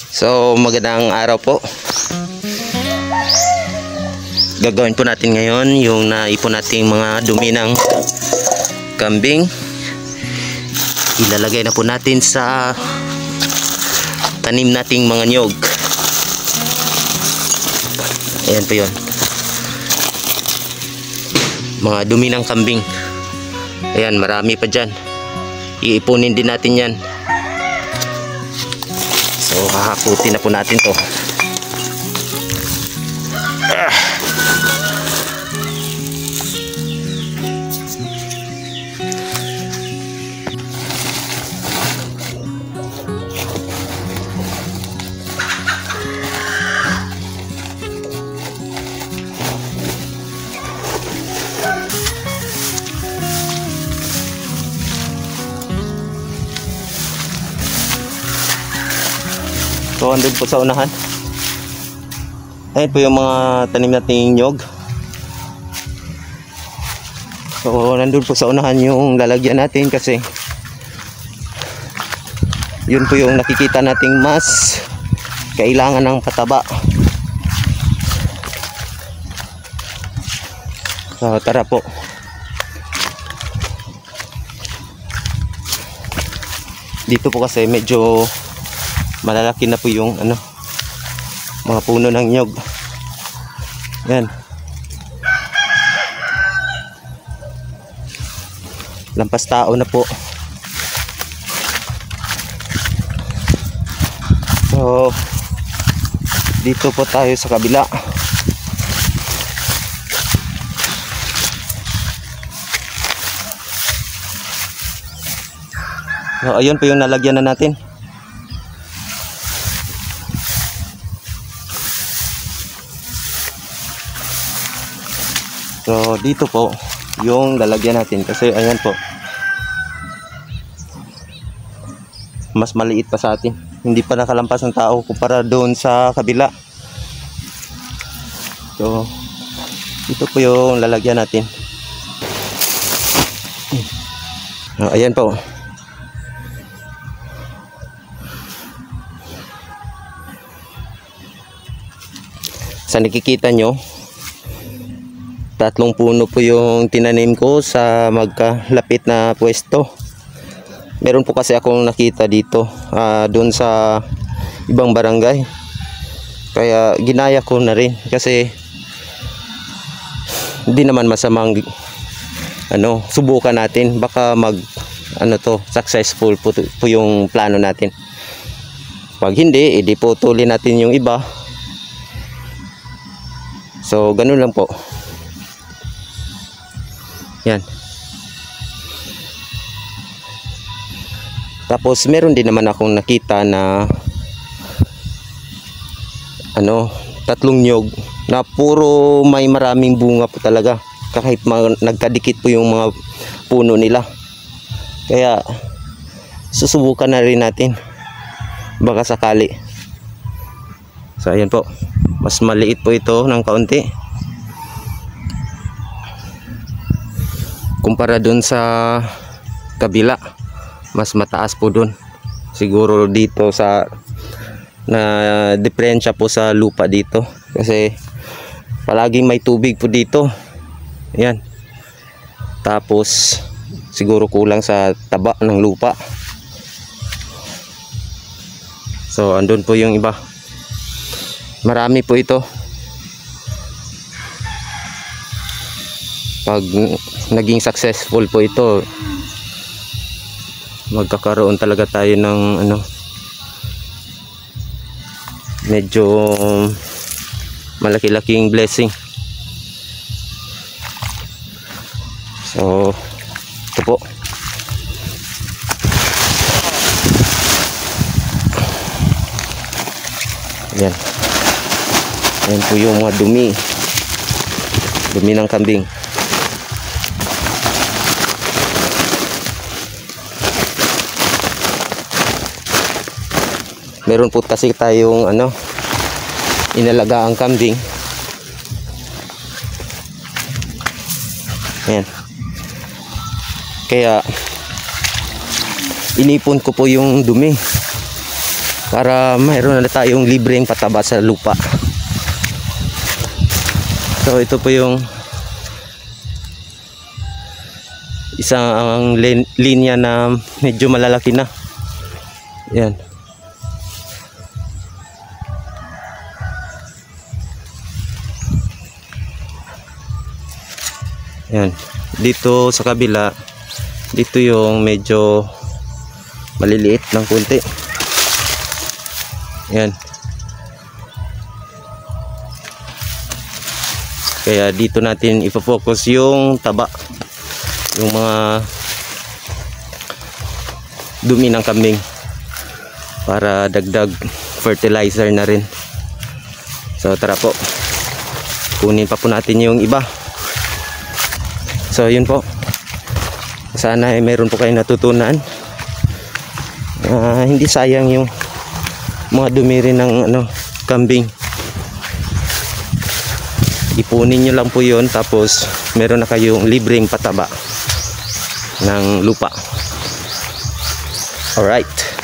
So magandang araw po. Gagawin po natin ngayon yung naipon nating mga dumi ng kambing. Ilalagay na po natin sa tanim nating mga niyog. Ayan po yun, mga dumi ng kambing. Ayan, marami pa dyan. Iipunin din natin yan. So hahakutin na po natin to. So andun po sa unahan. Ayan po yung mga tanim nating nyog. So nandun po sa unahan yung lalagyan natin kasi yun po yung nakikita nating mas kailangan ng pataba. So tara po. Dito po kasi medyo malalaki na po yung mga puno ng nyog. Yan. Lampas tao na po. So dito po tayo sa kabila. So ayun po yung nalagyan na natin. So dito po yung lalagyan natin kasi ayan po, mas maliit pa sa atin, hindi pa nakalampas ng tao kumpara doon sa kabila. So dito po yung lalagyan natin. Ayan po. Sa nakikita nyo, 3 puno po yung tinanim ko sa magkalapit na pwesto. Meron po kasi akong nakita dito doon sa ibang barangay, kaya ginaya ko na rin kasi hindi naman masamang subukan natin, baka successful po yung plano natin. Pag hindi, edi putulin natin yung iba. So ganun lang po. Yan. Tapos meron din naman akong nakita na 3 nyog na puro may maraming bunga po talaga, kahit nagkadikit po yung mga puno nila. Kaya susubukan na rin natin, baka sakali. So ayan po, mas maliit po ito ng kaunti kumpara dun sa kabila. Mas mataas po dun, siguro dito sa na diferensya po sa lupa dito kasi palaging may tubig po dito. Yan, tapos siguro kulang sa taba ng lupa. So andun po yung iba, marami po ito. Pag naging successful po ito, magkakaroon talaga tayo ng medyo malaki-laking blessing. So ito po. Ayan. Ayan po yung mga dumi ng kambing. Meron po kasi tayong inalaga ang kambing. Ayan. Kaya inipon ko po yung dumi. para mayroon na tayong libreng pataba sa lupa. So ito po yung isang linya na medyo malalaki na. Yan. Yan. Dito sa kabila, dito yung medyo maliliit ng konti. Yan. Kaya dito natin ipo-focus yung taba, yung mga dumi ng kambing, para dagdag fertilizer na rin. So tara po, kunin pa po natin yung iba. So yun po, sana ay meron po kayong natutunan. Hindi sayang yung mga dumi rin ng kambing. Ipunin nyo lang po yun, tapos meron na kayong libreng pataba ng lupa. Alright.